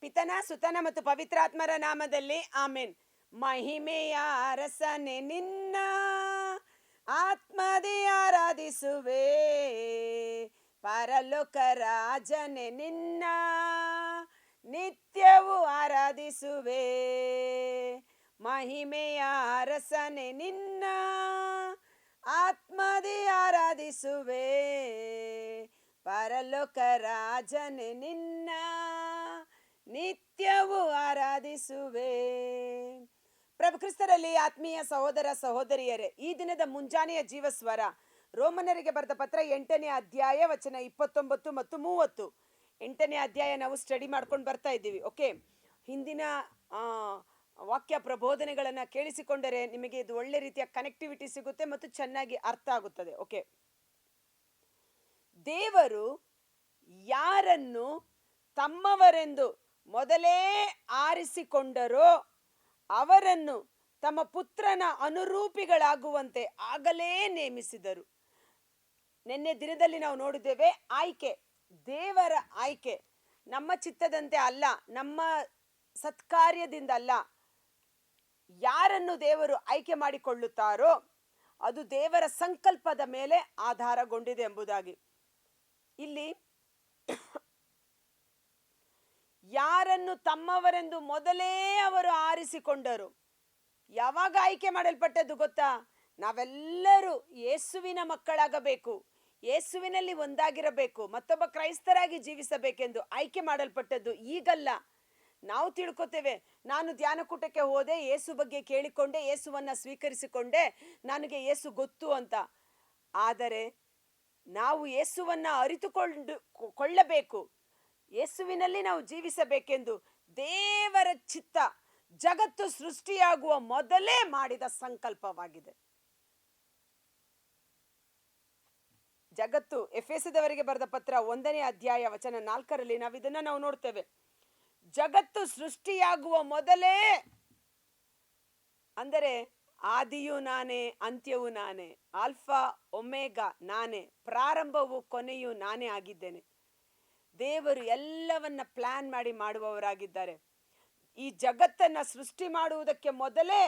ಪಿತನ ಸುತನ ಮತ್ತು ಪವಿತ್ರಾತ್ಮರ ನಾಮದಲ್ಲಿ ಆಮೇನ್. ಮಹಿಮೆಯ ಅರಸನೆ ನಿನ್ನ ಆತ್ಮದಿ ಆರಾಧಿಸುವೆ, ಪರಲೋಕ ರಾಜನೆ ನಿನ್ನ ನಿತ್ಯವೂ ಆರಾಧಿಸುವೆ. ಮಹಿಮೆಯ ಅರಸನೆ ನಿನ್ನ ಆತ್ಮದಿ ಆರಾಧಿಸುವೆ, ಪರಲೋಕ ರಾಜನೆ ನಿನ್ನ ನಿತ್ಯವೂ ಆರಾಧಿಸುವೆ. ಪ್ರಭು ಕ್ರಿಸ್ತರಲ್ಲಿ ಆತ್ಮೀಯ ಸಹೋದರ ಸಹೋದರಿಯರೇ, ಈ ದಿನದ ಮುಂಜಾನೆಯ ಜೀವಸ್ವರ ರೋಮನರಿಗೆ ಬರೆದ ಪತ್ರ 8ನೇ ಅಧ್ಯಾಯ ವಚನ 29 ಮತ್ತು 30. 8ನೇ ಅಧ್ಯಾಯ ನಾವು ಸ್ಟಡಿ ಮಾಡ್ಕೊಂಡು ಬರ್ತಾ ಇದ್ದೀವಿ. ಓಕೆ, ಹಿಂದಿನ ವಾಕ್ಯ ಪ್ರಬೋಧನೆಗಳನ್ನು ಕೇಳಿಸಿಕೊಂಡರೆ ನಿಮಗೆ ಇದು ಒಳ್ಳೆ ರೀತಿಯ ಕನೆಕ್ಟಿವಿಟಿ ಸಿಗುತ್ತೆ ಮತ್ತು ಚೆನ್ನಾಗಿ ಅರ್ಥ ಆಗುತ್ತದೆ. ಓಕೆ, ದೇವರು ಯಾರನ್ನು ತಮ್ಮವರೆಂದು ಮೊದಲೇ ಆರಿಸಿಕೊಂಡರೋ ಅವರನ್ನು ತಮ್ಮ ಪುತ್ರನ ಅನುರೂಪಿಗಳಾಗುವಂತೆ ಆಗಲೇ ನೇಮಿಸಿದರು. ನಿನ್ನೆ ದಿನದಲ್ಲಿ ನಾವು ನೋಡಿದ್ದೇವೆ, ಆಯ್ಕೆ, ದೇವರ ಆಯ್ಕೆ ನಮ್ಮ ಚಿತ್ತದಂತೆ ಅಲ್ಲ, ನಮ್ಮ ಸತ್ಕಾರ್ಯದಿಂದ ಅಲ್ಲ. ಯಾರನ್ನು ದೇವರು ಆಯ್ಕೆ ಮಾಡಿಕೊಳ್ಳುತ್ತಾರೋ ಅದು ದೇವರ ಸಂಕಲ್ಪದ ಮೇಲೆ ಆಧಾರಗೊಂಡಿದೆ ಎಂಬುದಾಗಿ. ಇಲ್ಲಿ ಯಾರನ್ನು ತಮ್ಮವರೆಂದು ಮೊದಲೇ ಅವರು ಆರಿಸಿಕೊಂಡರು. ಯಾವಾಗ ಆಯ್ಕೆ ಮಾಡಲ್ಪಟ್ಟದ್ದು ಗೊತ್ತಾ? ನಾವೆಲ್ಲರೂ ಯೇಸುವಿನ ಮಕ್ಕಳಾಗಬೇಕು, ಯೇಸುವಿನಲ್ಲಿ ಒಂದಾಗಿರಬೇಕು, ಮತ್ತೊಬ್ಬ ಕ್ರೈಸ್ತರಾಗಿ ಜೀವಿಸಬೇಕೆಂದು ಆಯ್ಕೆ ಮಾಡಲ್ಪಟ್ಟದ್ದು. ಈಗಲ್ಲ. ನಾವು ತಿಳ್ಕೊತೇವೆ, ನಾನು ಧ್ಯಾನಕೂಟಕ್ಕೆ ಹೋದೆ, ಯೇಸು ಬಗ್ಗೆ ಕೇಳಿಕೊಂಡೆ, ಯೇಸುವನ್ನ ಸ್ವೀಕರಿಸಿಕೊಂಡೆ, ನನಗೆ ಯೇಸು ಗೊತ್ತು ಅಂತ. ಆದರೆ ನಾವು ಯೇಸುವನ್ನ ಅರಿತುಕೊಳ್ಳಬೇಕು, ಯೇಸುವಿನಲ್ಲಿ ನಾವು ಜೀವಿಸಬೇಕೆಂದು ದೇವರ ಚಿತ್ತ ಜಗತ್ತು ಸೃಷ್ಟಿಯಾಗುವ ಮೊದಲೇ ಮಾಡಿದ ಸಂಕಲ್ಪವಾಗಿದೆ. ಜಗತ್ತು, ಎಫೆಸದವರಿಗೆ ಬರೆದ ಪತ್ರ 1ನೇ ಅಧ್ಯಾಯ ವಚನ 4ರಲ್ಲಿ ನಾವು ಇದನ್ನ ನಾವು ನೋಡ್ತೇವೆ. ಜಗತ್ತು ಸೃಷ್ಟಿಯಾಗುವ ಮೊದಲೇ, ಅಂದರೆ ಆದಿಯು ನಾನೇ, ಅಂತ್ಯವು ನಾನೇ, ಆಲ್ಫಾ ಒಮೆಗಾ ನಾನೇ, ಪ್ರಾರಂಭವು ಕೊನೆಯು ನಾನೇ ಆಗಿದ್ದೇನೆ. ದೇವರು ಎಲ್ಲವನ್ನ ಪ್ಲಾನ್ ಮಾಡಿ ಮಾಡುವವರಾಗಿದ್ದಾರೆ. ಈ ಜಗತ್ತನ್ನ ಸೃಷ್ಟಿ ಮಾಡುವುದಕ್ಕೆ ಮೊದಲೇ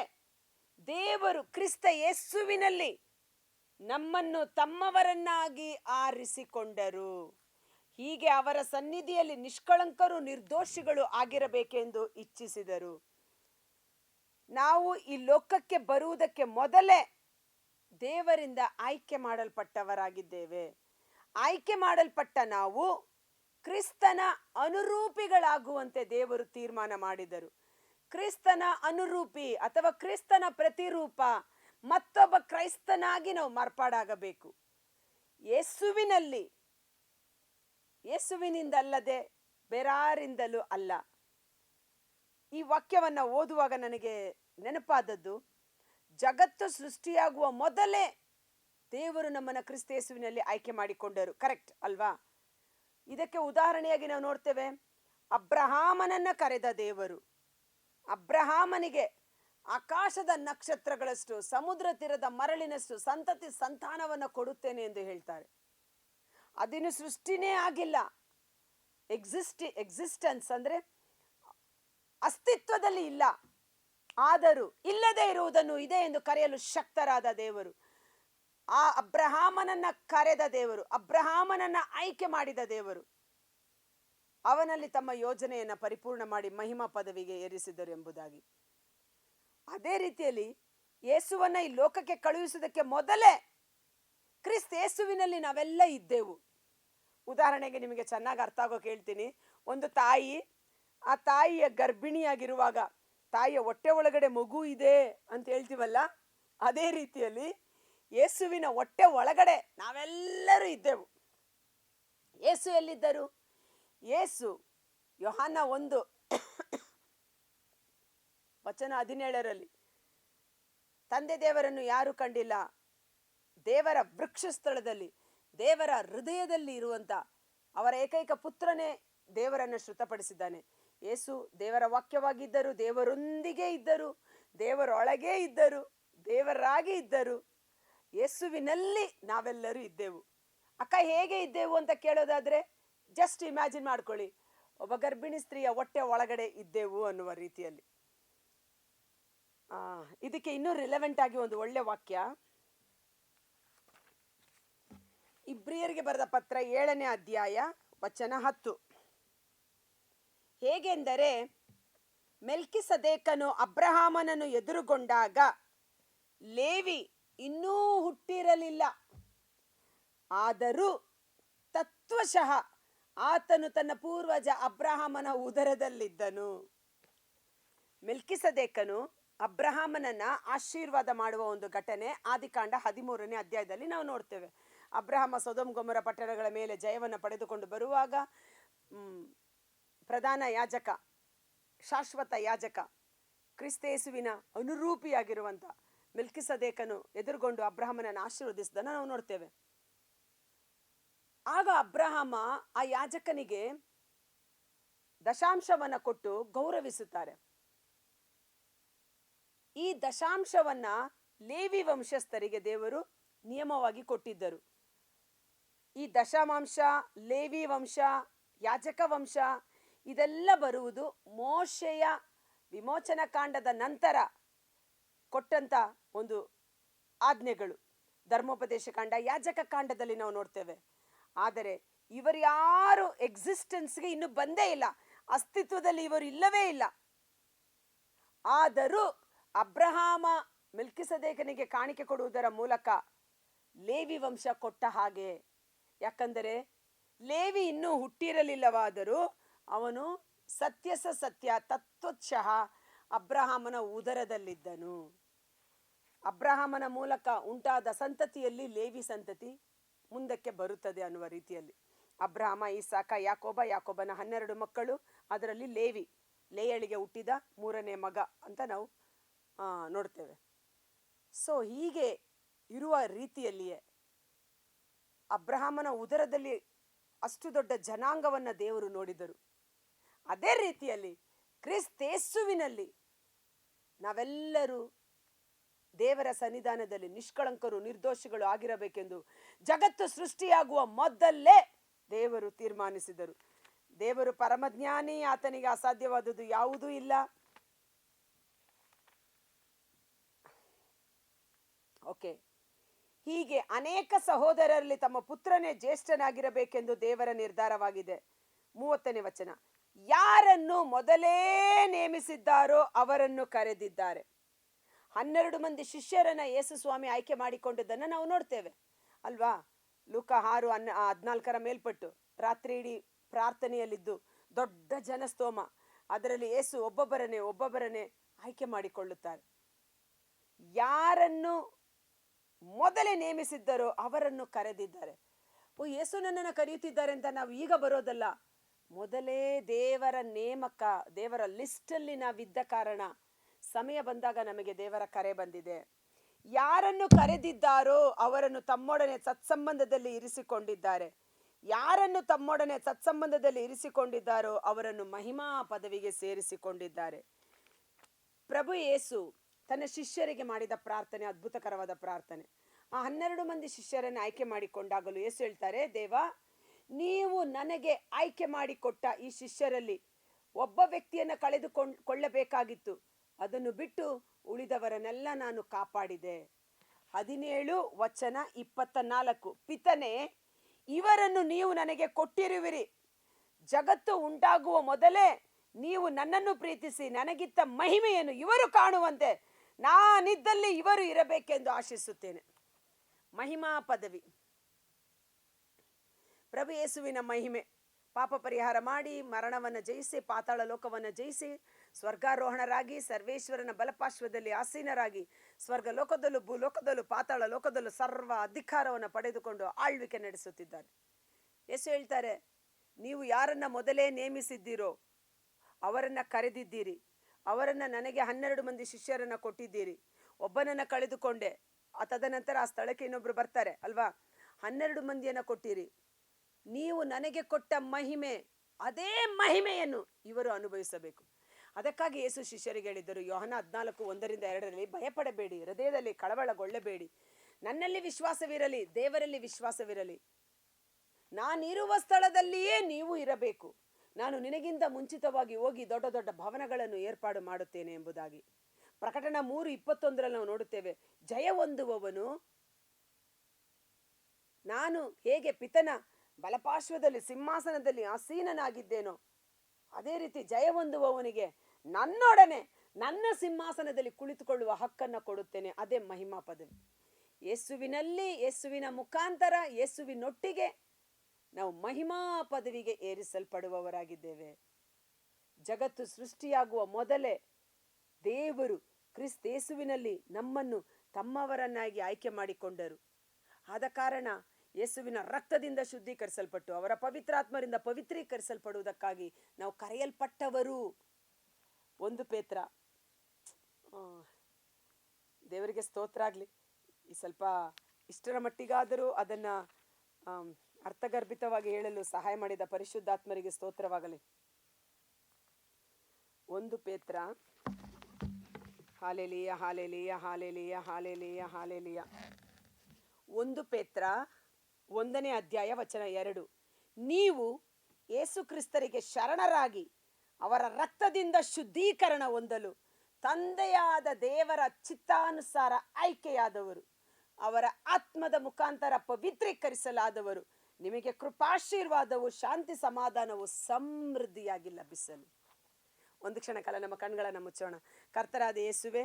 ದೇವರು ಕ್ರಿಸ್ತ ಯೇಸುವಿನಲ್ಲಿ ನಮ್ಮನ್ನು ತಮ್ಮವರನ್ನಾಗಿ ಆರಿಸಿಕೊಂಡರು. ಹೀಗೆ ಅವರ ಸನ್ನಿಧಿಯಲ್ಲಿ ನಿಷ್ಕಳಂಕರು ನಿರ್ದೋಷಿಗಳು ಆಗಿರಬೇಕೆಂದು ಇಚ್ಛಿಸಿದರು. ನಾವು ಈ ಲೋಕಕ್ಕೆ ಬರುವುದಕ್ಕೆ ಮೊದಲೇ ದೇವರಿಂದ ಆಯ್ಕೆ ಮಾಡಲ್ಪಟ್ಟವರಾಗಿದ್ದೇವೆ. ಆಯ್ಕೆ ಮಾಡಲ್ಪಟ್ಟ ನಾವು ಕ್ರಿಸ್ತನ ಅನುರೂಪಿಗಳಾಗುವಂತೆ ದೇವರು ತೀರ್ಮಾನ ಮಾಡಿದರು. ಕ್ರಿಸ್ತನ ಅನುರೂಪಿ ಅಥವಾ ಕ್ರಿಸ್ತನ ಪ್ರತಿರೂಪ, ಮತ್ತೊಬ್ಬ ಕ್ರೈಸ್ತನಾಗಿ ನಾವು ಮಾರ್ಪಾಡಾಗಬೇಕು. ಯೇಸುವಿನಲ್ಲಿ, ಯೇಸುವಿನಿಂದಲ್ಲದೆ ಬೇರಾರಿಂದಲೂ ಅಲ್ಲ. ಈ ವಾಕ್ಯವನ್ನ ಓದುವಾಗ ನನಗೆ ನೆನಪಾದದ್ದು, ಜಗತ್ತು ಸೃಷ್ಟಿಯಾಗುವ ಮೊದಲೇ ದೇವರು ನಮ್ಮನ್ನ ಕ್ರಿಸ್ತ ಯೇಸುವಿನಲ್ಲಿ ಆಯ್ಕೆ ಮಾಡಿಕೊಂಡರು. ಕರೆಕ್ಟ್ ಅಲ್ವಾ? ಇದಕ್ಕೆ ಉದಾಹರಣೆಯಾಗಿ ನಾವು ನೋಡ್ತೇವೆ, ಅಬ್ರಹಾಮನನ್ನ ಕರೆದ ದೇವರು ಅಬ್ರಹಾಮನಿಗೆ ಆಕಾಶದ ನಕ್ಷತ್ರಗಳಷ್ಟು, ಸಮುದ್ರ ತೀರದ ಮರಳಿನಷ್ಟು ಸಂತತಿ ಸಂತಾನವನ್ನ ಕೊಡುತ್ತೇನೆ ಎಂದು ಹೇಳ್ತಾರೆ. ಅದಿನ್ನು ಸೃಷ್ಟಿನೇ ಆಗಿಲ್ಲ. ಎಕ್ಸಿಸ್ಟೆನ್ಸ್ ಅಂದ್ರೆ ಅಸ್ತಿತ್ವದಲ್ಲಿ ಇಲ್ಲ, ಆದರೂ ಇಲ್ಲದೆ ಇರುವುದನ್ನು ಇದೆ ಎಂದು ಕರೆಯಲು ಶಕ್ತರಾದ ದೇವರು, ಆ ಅಬ್ರಹಾಮನನ್ನ ಕರೆದ ದೇವರು, ಅಬ್ರಹಾಮನನ್ನ ಆಯ್ಕೆ ಮಾಡಿದ ದೇವರು, ಅವನಲ್ಲಿ ತಮ್ಮ ಯೋಜನೆಯನ್ನ ಪರಿಪೂರ್ಣ ಮಾಡಿ ಮಹಿಮಾ ಪದವಿಗೆ ಏರಿಸಿದರು ಎಂಬುದಾಗಿ. ಅದೇ ರೀತಿಯಲ್ಲಿ ಯೇಸುವನ್ನ ಈ ಲೋಕಕ್ಕೆ ಕಳುಹಿಸುವುದಕ್ಕೆ ಮೊದಲೇ ಕ್ರಿಸ್ತ ಯೇಸುವಿನಲ್ಲಿ ನಾವೆಲ್ಲ ಇದ್ದೆವು. ಉದಾಹರಣೆಗೆ ನಿಮಗೆ ಚೆನ್ನಾಗಿ ಅರ್ಥ ಆಗೋ ಹೇಳ್ತೀನಿ. ಒಂದು ತಾಯಿ, ಆ ತಾಯಿಯ ಗರ್ಭಿಣಿಯಾಗಿರುವಾಗ ತಾಯಿಯ ಹೊಟ್ಟೆ ಒಳಗಡೆ ಮಗು ಇದೆ ಅಂತ ಹೇಳ್ತೀವಲ್ಲ, ಅದೇ ರೀತಿಯಲ್ಲಿ ಯೇಸುವಿನ ಹೊಟ್ಟೆ ಒಳಗಡೆ ನಾವೆಲ್ಲರೂ ಇದ್ದೆವು. ಯೇಸು ಎಲ್ಲಿದ್ದರು? ಯೇಸು ಯೋಹಾನ 1 ವಚನ 17ರಲ್ಲಿ ತಂದೆ ದೇವರನ್ನು ಯಾರು ಕಂಡಿಲ್ಲ, ದೇವರ ವೃಕ್ಷ ಸ್ಥಳದಲ್ಲಿ, ದೇವರ ಹೃದಯದಲ್ಲಿ ಇರುವಂತ ಅವರ ಏಕೈಕ ಪುತ್ರನೇ ದೇವರನ್ನು ಶ್ರುತಪಡಿಸಿದ್ದಾನೆ. ಯೇಸು ದೇವರ ವಾಕ್ಯವಾಗಿದ್ದರು, ದೇವರೊಂದಿಗೆ ಇದ್ದರು, ದೇವರೊಳಗೆ ಇದ್ದರು, ದೇವರಾಗಿ ಇದ್ದರು. ಯೇಸುವಿನಲ್ಲಿ ನಾವೆಲ್ಲರೂ ಇದ್ದೆವು. ಅಕ್ಕ ಹೇಗೆ ಇದ್ದೆವು ಅಂತ ಕೇಳೋದಾದ್ರೆ ಜಸ್ಟ್ ಇಮ್ಯಾಜಿನ್ ಮಾಡ್ಕೊಳ್ಳಿ. ಒಬ್ಬ ಗರ್ಭಿಣಿ ಸ್ತ್ರೀಯ ಹೊಟ್ಟೆ ಒಳಗಡೆ ಇದ್ದೆವು ಅನ್ನುವ ರೀತಿಯಲ್ಲಿ. ಇದಕ್ಕೆ ಇನ್ನೂ ರಿಲೆವೆಂಟ್ ಆಗಿ ಒಂದು ಒಳ್ಳೆ ವಾಕ್ಯ, ಇಬ್ರಿಯರಿಗೆ ಬರೆದ ಪತ್ರ 7ನೇ ಅಧ್ಯಾಯ ವಚನ 10. ಹೇಗೆಂದರೆ ಮೆಲ್ಕಿಸದೇಕನು ಅಬ್ರಹಾಮನನ್ನು ಎದುರುಗೊಂಡಾಗ ಲೇವಿ ಇನ್ನೂ ಹುಟ್ಟಿರಲಿಲ್ಲ, ಆದರೂ ತತ್ವಶಃ ಆತನು ತನ್ನ ಪೂರ್ವಜ ಅಬ್ರಹಾಮನ ಉದರದಲ್ಲಿದ್ದನು. ಮೆಲ್ಕಿಸದೇಕನು ಅಬ್ರಹಾಮನನ್ನ ಆಶೀರ್ವಾದ ಮಾಡುವ ಒಂದು ಘಟನೆ ಆದಿಕಾಂಡ 13ನೇ ಅಧ್ಯಾಯದಲ್ಲಿ ನಾವು ನೋಡ್ತೇವೆ. ಅಬ್ರಹಾಮ ಸೊದೋಮ್ ಗೊಮೋರ ಪಟ್ಟಣಗಳ ಮೇಲೆ ಜಯವನ್ನು ಪಡೆದುಕೊಂಡು ಬರುವಾಗ ಪ್ರಧಾನ ಯಾಜಕ, ಶಾಶ್ವತ ಯಾಜಕ, ಕ್ರಿಸ್ತೇಸುವಿನ ಅನುರೂಪಿಯಾಗಿರುವಂಥ ಮೆಲ್ಕಿಸದೇಕನು ಎದುರುಗೊಂಡು ಅಬ್ರಹಾಮನನ್ನು ಆಶೀರ್ವದಿಸಿದನ್ನು ನಾವು ನೋಡ್ತೇವೆ. ಆಗ ಅಬ್ರಹಾಮ ಆ ಯಾಜಕನಿಗೆ ದಶಾಂಶವನ್ನ ಕೊಟ್ಟು ಗೌರವಿಸುತ್ತಾರೆ. ಈ ದಶಾಂಶವನ್ನ ಲೇವಿ ವಂಶಸ್ಥರಿಗೆ ದೇವರು ನಿಯಮವಾಗಿ ಕೊಟ್ಟಿದ್ದರು. ಈ ದಶಮಾಂಶ, ಲೇವಿ ವಂಶ, ಯಾಜಕ ವಂಶ ಇದೆಲ್ಲ ಬರುವುದು ಮೋಶೆಯ ವಿಮೋಚನಾ ಕಾಂಡದ ನಂತರ ಕೊಟ್ಟಂತ ಒಂದು ಆಜ್ಞೆಗಳು. ಧರ್ಮೋಪದೇಶ ಕಾಂಡ, ಯಾಜಕ ಕಾಂಡದಲ್ಲಿ ನಾವು ನೋಡ್ತೇವೆ. ಆದರೆ ಇವರು ಯಾರು ಎಕ್ಸಿಸ್ಟೆನ್ಸ್ಗೆ ಇನ್ನು ಬಂದೇ ಇಲ್ಲ, ಅಸ್ತಿತ್ವದಲ್ಲಿ ಇವರು ಇಲ್ಲವೇ ಇಲ್ಲ. ಆದರೂ ಅಬ್ರಹಾಮ ಮೆಲ್ಕಿಸದೇಕನಿಗೆ ಕಾಣಿಕೆ ಕೊಡುವುದರ ಮೂಲಕ ಲೇವಿ ವಂಶ ಕೊಟ್ಟ ಹಾಗೆ. ಯಾಕಂದರೆ ಲೇವಿ ಇನ್ನೂ ಹುಟ್ಟಿರಲಿಲ್ಲವಾದರೂ ಅವನು ಸತ್ಯ ತತ್ವಶಃ ಅಬ್ರಹಾಮನ ಉದರದಲ್ಲಿದ್ದನು. ಅಬ್ರಹಾಮನ ಮೂಲಕ ಉಂಟಾದ ಸಂತತಿಯಲ್ಲಿ ಲೇವಿ ಸಂತತಿ ಮುಂದಕ್ಕೆ ಬರುತ್ತದೆ ಅನ್ನುವ ರೀತಿಯಲ್ಲಿ. ಅಬ್ರಹಾಮ, ಇಸಾಕ, ಯಾಕೋಬನ 12 ಮಕ್ಕಳು, ಅದರಲ್ಲಿ ಲೇವಿ ಲೇಯಳಿಗೆ ಹುಟ್ಟಿದ 3ನೇ ಮಗ ಅಂತ ನಾವು ನೋಡ್ತೇವೆ. ಸೊ ಹೀಗೆ ಇರುವ ರೀತಿಯಲ್ಲಿಯೇ ಅಬ್ರಹಾಮನ ಉದರದಲ್ಲಿ ಅಷ್ಟು ದೊಡ್ಡ ಜನಾಂಗವನ್ನು ದೇವರು ನೋಡಿದರು. ಅದೇ ರೀತಿಯಲ್ಲಿ ಕ್ರಿಸ್ತೇಸುವಿನಲ್ಲಿ ನಾವೆಲ್ಲರೂ ದೇವರ ಸನ್ನಿಧಾನದಲ್ಲಿ ನಿಷ್ಕಳಂಕರು, ನಿರ್ದೋಷಿಗಳು ಆಗಿರಬೇಕೆಂದು ಜಗತ್ತು ಸೃಷ್ಟಿಯಾಗುವ ಮೊದಲೇ ದೇವರು ತೀರ್ಮಾನಿಸಿದರು. ದೇವರು ಪರಮಜ್ಞಾನಿ, ಆತನಿಗೆ ಅಸಾಧ್ಯವಾದುದು ಯಾವುದೂ ಇಲ್ಲ. ಓಕೆ, ಹೀಗೆ ಅನೇಕ ಸಹೋದರರಲ್ಲಿ ತಮ್ಮ ಪುತ್ರನೇ ಜ್ಯೇಷ್ಠನಾಗಿರಬೇಕೆಂದು ದೇವರ ನಿರ್ಧಾರವಾಗಿದೆ. 30ನೇ ವಚನ, ಯಾರನ್ನು ಮೊದಲೇ ನೇಮಿಸಿದ್ದಾರೋ ಅವರನ್ನು ಕರೆದಿದ್ದಾರೆ. 12 ಮಂದಿ ಶಿಷ್ಯರನ್ನ ಯೇಸು ಸ್ವಾಮಿ ಆಯ್ಕೆ ಮಾಡಿಕೊಂಡಿದ್ದನ್ನು ನಾವು ನೋಡ್ತೇವೆ ಅಲ್ವಾ. ಲೂಕ 6:14 ಮೇಲ್ಪಟ್ಟು ರಾತ್ರಿ ಇಡೀ ಪ್ರಾರ್ಥನೆಯಲ್ಲಿದ್ದು ದೊಡ್ಡ ಜನಸ್ತೋಮ, ಅದರಲ್ಲಿ ಯೇಸು ಒಬ್ಬೊಬ್ಬರನ್ನೇ ಆಯ್ಕೆ ಮಾಡಿಕೊಳ್ಳುತ್ತಾರೆ. ಯಾರನ್ನು ಮೊದಲೇ ನೇಮಿಸಿದ್ದರೋ ಅವರನ್ನು ಕರೆದಿದ್ದಾರೆ. ಯೇಸು ನನ್ನನ್ನು ಕರೆಯುತ್ತಿದ್ದಾರೆ ಅಂತ ನಾವು ಈಗ ಬರೋದಲ್ಲ, ಮೊದಲೇ ದೇವರ ನೇಮಕ, ದೇವರ ಲಿಸ್ಟಲ್ಲಿ ನಾವಿದ್ದ ಕಾರಣ ಸಮಯ ಬಂದಾಗ ನಮಗೆ ದೇವರ ಕರೆ ಬಂದಿದೆ. ಯಾರನ್ನು ಕರೆದಿದ್ದಾರೋ ಅವರನ್ನು ತಮ್ಮೊಡನೆ ಸತ್ಸಂಬಂಧದಲ್ಲಿ ಇರಿಸಿಕೊಂಡಿದ್ದಾರೆ. ಯಾರನ್ನು ತಮ್ಮೊಡನೆ ಸತ್ಸಂಬಂಧದಲ್ಲಿ ಇರಿಸಿಕೊಂಡಿದ್ದಾರೋ ಅವರನ್ನು ಮಹಿಮಾ ಪದವಿಗೆ ಸೇರಿಸಿಕೊಂಡಿದ್ದಾರೆ. ಪ್ರಭು ಯೇಸು ತನ್ನ ಶಿಷ್ಯರಿಗೆ ಮಾಡಿದ ಪ್ರಾರ್ಥನೆ ಅದ್ಭುತಕರವಾದ ಪ್ರಾರ್ಥನೆ. ಆ 12 ಮಂದಿ ಶಿಷ್ಯರನ್ನು ಆಯ್ಕೆ ಮಾಡಿಕೊಂಡಾಗಲೂ ಯೇಸು ಹೇಳ್ತಾರೆ, ದೇವ, ನೀವು ನನಗೆ ಆಯ್ಕೆ ಮಾಡಿಕೊಟ್ಟ ಈ ಶಿಷ್ಯರಲ್ಲಿ ಒಬ್ಬ ವ್ಯಕ್ತಿಯನ್ನು ಕಳೆದುಕೊಳ್ಳಬೇಕಾಗಿತ್ತು, ಅದನ್ನು ಬಿಟ್ಟು ಉಳಿದವರನ್ನೆಲ್ಲ ನಾನು ಕಾಪಾಡಿದೆ. 17:24, ಪಿತನೇ, ಇವರನ್ನು ನೀವು ನನಗೆ ಕೊಟ್ಟಿರುವಿರಿ. ಜಗತ್ತು ಉಂಟಾಗುವ ಮೊದಲೇ ನೀವು ನನ್ನನ್ನು ಪ್ರೀತಿಸಿ ನನಗಿತ್ತ ಮಹಿಮೆಯನ್ನು ಇವರು ಕಾಣುವಂತೆ ನಾನಿದ್ದಲ್ಲಿ ಇವರು ಇರಬೇಕೆಂದು ಆಶಿಸುತ್ತೇನೆ. ಮಹಿಮಾ ಪದವಿ, ಪ್ರಭು ಯೇಸುವಿನ ಮಹಿಮೆ, ಪಾಪ ಪರಿಹಾರ ಮಾಡಿ ಮರಣವನ್ನು ಜಯಿಸಿ ಪಾತಾಳ ಲೋಕವನ್ನು ಜಯಿಸಿ ಸ್ವರ್ಗಾರೋಹಣರಾಗಿ ಸರ್ವೇಶ್ವರನ ಬಲಪಾರ್ಶ್ವದಲ್ಲಿ ಆಸೀನರಾಗಿ ಸ್ವರ್ಗ ಲೋಕದಲ್ಲೂ ಭೂಲೋಕದಲ್ಲೂ ಪಾತಾಳ ಲೋಕದಲ್ಲೂ ಸರ್ವ ಅಧಿಕಾರವನ್ನು ಪಡೆದುಕೊಂಡು ಆಳ್ವಿಕೆ ನಡೆಸುತ್ತಿದ್ದಾರೆ. ಯೇಸು ಹೇಳ್ತಾರೆ, ನೀವು ಯಾರನ್ನ ಮೊದಲೇ ನೇಮಿಸಿದ್ದೀರೋ ಅವರನ್ನ ಕರೆದಿದ್ದೀರಿ, ಅವರನ್ನ ನನಗೆ 12 ಮಂದಿ ಶಿಷ್ಯರನ್ನ ಕೊಟ್ಟಿದ್ದೀರಿ. ಒಬ್ಬನನ್ನ ಕಳೆದುಕೊಂಡೆ, ತದನಂತರ ಆ ಸ್ಥಳಕ್ಕೆ ಇನ್ನೊಬ್ರು ಬರ್ತಾರೆ ಅಲ್ವಾ. 12 ಮಂದಿಯನ್ನ ಕೊಟ್ಟಿರಿ. ನೀವು ನನಗೆ ಕೊಟ್ಟ ಮಹಿಮೆ, ಅದೇ ಮಹಿಮೆಯನ್ನು ಇವರು ಅನುಭವಿಸಬೇಕು. ಅದಕ್ಕಾಗಿ ಯೇಸು ಶಿಷ್ಯರಿಗೆ ಹೇಳಿದರು, ಯೋಹನ 14:1-2, ಭಯಪಡಬೇಡಿ, ಹೃದಯದಲ್ಲಿ ಕಳವಳಗೊಳ್ಳಬೇಡಿ, ನನ್ನಲ್ಲಿ ವಿಶ್ವಾಸವಿರಲಿ, ದೇವರಲ್ಲಿ ವಿಶ್ವಾಸವಿರಲಿ. ನಾನಿರುವ ಸ್ಥಳದಲ್ಲಿಯೇ ನೀವು ಇರಬೇಕು. ನಾನು ನಿನಗಿಂತ ಮುಂಚಿತವಾಗಿ ಹೋಗಿ ದೊಡ್ಡ ದೊಡ್ಡ ಭವನಗಳನ್ನು ಏರ್ಪಾಡು ಮಾಡುತ್ತೇನೆ ಎಂಬುದಾಗಿ. ಪ್ರಕಟಣ 3:21 ನಾವು ನೋಡುತ್ತೇವೆ, ಜಯ ಹೊಂದುವವನು, ನಾನು ಹೇಗೆ ಪಿತನ ಬಲಪಾರ್ಶ್ವದಲ್ಲಿ ಸಿಂಹಾಸನದಲ್ಲಿ ಆಸೀನನಾಗಿದ್ದೇನೋ ಅದೇ ರೀತಿ ಜಯ ಹೊಂದುವವನಿಗೆ ನನ್ನೊಡನೆ ನನ್ನ ಸಿಂಹಾಸನದಲ್ಲಿ ಕುಳಿತುಕೊಳ್ಳುವ ಹಕ್ಕನ್ನು ಕೊಡುತ್ತೇನೆ. ಅದೇ ಮಹಿಮಾ ಪದವಿ. ಯೇಸುವಿನಲ್ಲಿ, ಯೇಸುವಿನ ಮುಖಾಂತರ, ಯೇಸುವಿನೊಟ್ಟಿಗೆ ನಾವು ಮಹಿಮಾ ಪದವಿಗೆ ಏರಿಸಲ್ಪಡುವವರಾಗಿದ್ದೇವೆ. ಜಗತ್ತು ಸೃಷ್ಟಿಯಾಗುವ ಮೊದಲೇ ದೇವರು ಕ್ರಿಸ್ತೇಸುವಿನಲ್ಲಿ ನಮ್ಮನ್ನು ತಮ್ಮವರನ್ನಾಗಿ ಆಯ್ಕೆ ಮಾಡಿಕೊಂಡರು. ಆದ ಕಾರಣ ಯೇಸುವಿನ ರಕ್ತದಿಂದ ಶುದ್ಧೀಕರಿಸಲ್ಪಟ್ಟು ಅವರ ಪವಿತ್ರಾತ್ಮರಿಂದ ಪವಿತ್ರೀಕರಿಸಲ್ಪಡುವುದಕ್ಕಾಗಿ ನಾವು ಕರೆಯಲ್ಪಟ್ಟವರು. 1 ಪೇತ್ರ, ದೇವರಿಗೆ ಸ್ತೋತ್ರ ಆಗಲಿ. ಈ ಸ್ವಲ್ಪ ಇಷ್ಟರ ಮಟ್ಟಿಗಾದರೂ ಅದನ್ನು ಅರ್ಥಗರ್ಭಿತವಾಗಿ ಹೇಳಲು ಸಹಾಯ ಮಾಡಿದ ಪರಿಶುದ್ಧಾತ್ಮರಿಗೆ ಸ್ತೋತ್ರವಾಗಲಿ. 1 ಪೇತ್ರ, hallelujah hallelujah hallelujah hallelujah hallelujah. 1 ಪೇತ್ರ 1ನೇ ಅಧ್ಯಾಯ ವಚನ 2, ನೀವು ಯೇಸು ಕ್ರಿಸ್ತರಿಗೆ ಶರಣರಾಗಿ ಅವರ ರಕ್ತದಿಂದ ಶುದ್ಧೀಕರಣ ಹೊಂದಲು ತಂದೆಯಾದ ದೇವರ ಚಿತ್ತಾನುಸಾರ ಆಯ್ಕೆಯಾದವರು, ಅವರ ಆತ್ಮದ ಮುಖಾಂತರ ಪವಿತ್ರೀಕರಿಸಲಾದವರು, ನಿಮಗೆ ಕೃಪಾಶೀರ್ವಾದವು ಶಾಂತಿ ಸಮಾಧಾನವು ಸಮೃದ್ಧಿಯಾಗಿ ಲಭಿಸಲು. ಒಂದು ಕ್ಷಣ ಕಾಲ ನಮ್ಮ ಕಣ್ಗಳನ್ನು ಮುಚ್ಚೋಣ. ಕರ್ತರಾದ ಯೇಸುವೆ,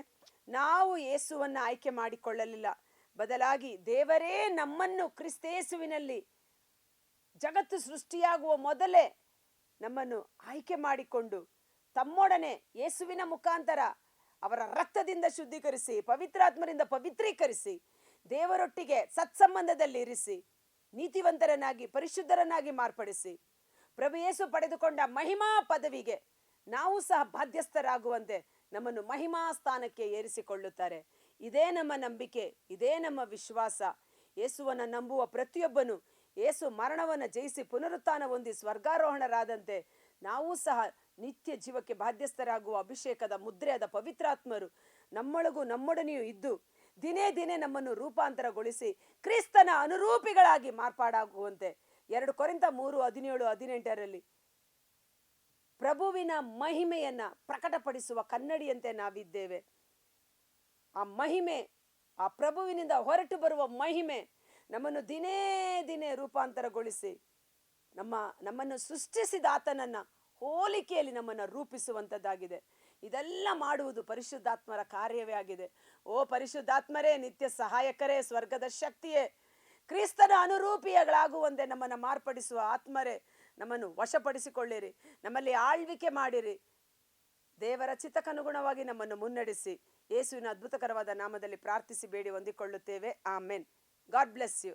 ನಾವು ಯೇಸುವನ್ನು ಆಯ್ಕೆ ಮಾಡಿಕೊಳ್ಳಲಿಲ್ಲ, ಬದಲಾಗಿ ದೇವರೇ ನಮ್ಮನ್ನು ಕ್ರಿಸ್ತೇಸುವಿನಲ್ಲಿ ಜಗತ್ತು ಸೃಷ್ಟಿಯಾಗುವ ಮೊದಲೇ ನಮ್ಮನ್ನು ಆಯ್ಕೆ ಮಾಡಿಕೊಂಡು ತಮ್ಮೊಡನೆ ಯೇಸುವಿನ ಮುಖಾಂತರ ಅವರ ರಕ್ತದಿಂದ ಶುದ್ಧೀಕರಿಸಿ ಪವಿತ್ರಾತ್ಮರಿಂದ ಪವಿತ್ರೀಕರಿಸಿ ದೇವರೊಟ್ಟಿಗೆ ಸತ್ಸಂಬಂಧದಲ್ಲಿ ಇರಿಸಿ ನೀತಿವಂತರನ್ನಾಗಿ ಪರಿಶುದ್ಧರನ್ನಾಗಿ ಮಾರ್ಪಡಿಸಿ ಪ್ರಭು ಯೇಸು ಪಡೆದುಕೊಂಡ ಮಹಿಮಾ ಪದವಿಗೆ ನಾವು ಸಹ ಬಾಧ್ಯಸ್ಥರಾಗುವಂತೆ ನಮ್ಮನ್ನು ಮಹಿಮಾ ಸ್ಥಾನಕ್ಕೆ ಏರಿಸಿಕೊಳ್ಳುತ್ತಾರೆ. ಇದೇ ನಮ್ಮ ನಂಬಿಕೆ, ಇದೇ ನಮ್ಮ ವಿಶ್ವಾಸ. ಯೇಸುವನ್ನು ನಂಬುವ ಪ್ರತಿಯೊಬ್ಬನು ಯೇಸು ಮರಣವನ್ನು ಜಯಿಸಿ ಪುನರುತ್ಥಾನ ಹೊಂದಿ ಸ್ವರ್ಗಾರೋಹಣರಾದಂತೆ ನಾವು ಸಹ ನಿತ್ಯ ಜೀವಕ್ಕೆ ಬಾಧ್ಯಸ್ಥರಾಗುವ ಅಭಿಷೇಕದ ಮುದ್ರೆಯಾದ ಪವಿತ್ರಾತ್ಮರು ನಮ್ಮೊಳಗೂ ನಮ್ಮೊಡನೆಯೂ ಇದ್ದು ದಿನೇ ದಿನೇ ನಮ್ಮನ್ನು ರೂಪಾಂತರಗೊಳಿಸಿ ಕ್ರಿಸ್ತನ ಅನುರೂಪಿಗಳಾಗಿ ಮಾರ್ಪಾಡಾಗುವಂತೆ 2 ಕೊರಿಂಥ 3:17-18 ಪ್ರಭುವಿನ ಮಹಿಮೆಯನ್ನ ಪ್ರಕಟಪಡಿಸುವ ಕನ್ನಡಿಯಂತೆ ನಾವಿದ್ದೇವೆ. ಆ ಮಹಿಮೆ, ಆ ಪ್ರಭುವಿನಿಂದ ಹೊರಟು ಬರುವ ಮಹಿಮೆ ನಮ್ಮನ್ನು ದಿನೇ ದಿನೇ ರೂಪಾಂತರಗೊಳಿಸಿ ನಮ್ಮನ್ನು ಸೃಷ್ಟಿಸಿದ ಆತನನ್ನ ಹೋಲಿಕೆಯಲ್ಲಿ ನಮ್ಮನ್ನು ರೂಪಿಸುವಂಥದ್ದಾಗಿದೆ. ಇದೆಲ್ಲ ಮಾಡುವುದು ಪರಿಶುದ್ಧಾತ್ಮರ ಕಾರ್ಯವೇ ಆಗಿದೆ. ಓ ಪರಿಶುದ್ಧಾತ್ಮರೇ, ನಿತ್ಯ ಸಹಾಯಕರೇ, ಸ್ವರ್ಗದ ಶಕ್ತಿಯೇ, ಕ್ರಿಸ್ತನ ಅನುರೂಪಿಗಳಾಗುವಂತೆ ನಮ್ಮನ್ನು ಮಾರ್ಪಡಿಸುವ ಆತ್ಮರೇ, ನಮ್ಮನ್ನು ವಶಪಡಿಸಿಕೊಳ್ಳಿರಿ, ನಮ್ಮಲ್ಲಿ ಆಳ್ವಿಕೆ ಮಾಡಿರಿ. ದೇವರ ಚಿತ್ತಕ್ಕನುಗುಣವಾಗಿ ನಮ್ಮನ್ನು ಮುನ್ನಡೆಸಿ ಯೇಸುವಿನ ಅದ್ಭುತಕರವಾದ ನಾಮದಲ್ಲಿ ಪ್ರಾರ್ಥಿಸಿ ಬೇಡಿ ಹೊಂದಿಕೊಳ್ಳುತ್ತೇವೆ. ಆಮೆನ್. God bless you.